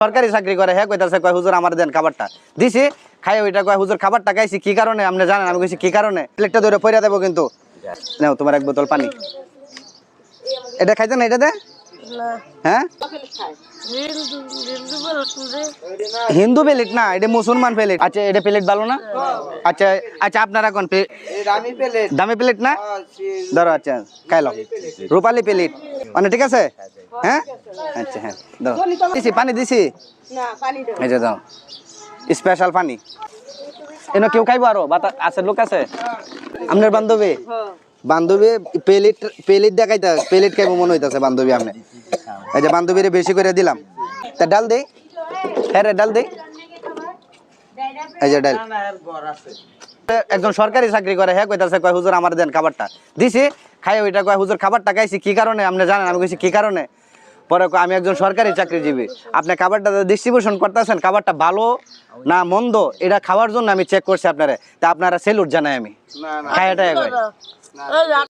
সরকারি চাকরি করে হ্যাঁ কইতাছে কয় হুজুর আমার দেন খাবারটা দিছি খাই ওইটা কয় হুজুর খাবারটা খাইছি কি কারণে আপনি জানেন আমি কইছি কি কারণে প্লেটটা ধরে পয়রা দেব কিন্তু নাও তোমার এক বোতল পানি এটা খাইতে না এটা দে হ্যাঁ হিন্দু প্লেট না এটা মুসলমান প্লেট আচ্ছা এটা প্লেট ভালো না আচ্ছা আচ্ছা আপনারা কোন দামি প্লেট না ধরো আচ্ছা খাইলো রূপালী প্লেট মানে ঠিক আছে হ্যাঁ আচ্ছা হ্যাঁ দাও দিছি পানি দিছি এই যে দাও স্পেশাল পানি এনে কেউ খাইবো আরো আছে লোক আছে আপনার বান্ধবী বান্ধবী প্লেট দেখাইতে প্লেট খাইবো মনে হইতাছে বান্ধবী আপনি এই যে বান্ধবীরে বেশি করে দিলাম তা ডাল দেই হ্যাঁ রে ডাল দেই এই যে ডাল একজন সরকারি চাকরি করে হ্যাঁ কইতাছে কয় হুজুর আমার দেন খাবারটা দিছি খাই ওইটা কয় হুজুর খাবারটা খাইছি কি কারণে আপনি জানেন আমি কইছি কি কারণে পরে আমি একজন সরকারি চাকরিজীবী আপনি খাবারটা ডিস্ট্রিবিউশন করতেছেন খাবারটা ভালো না মন্দ এটা খাওয়ার জন্য আমি চেক করছি আপনারা তা আপনারা সেলুট জানাই আমি খাই এটা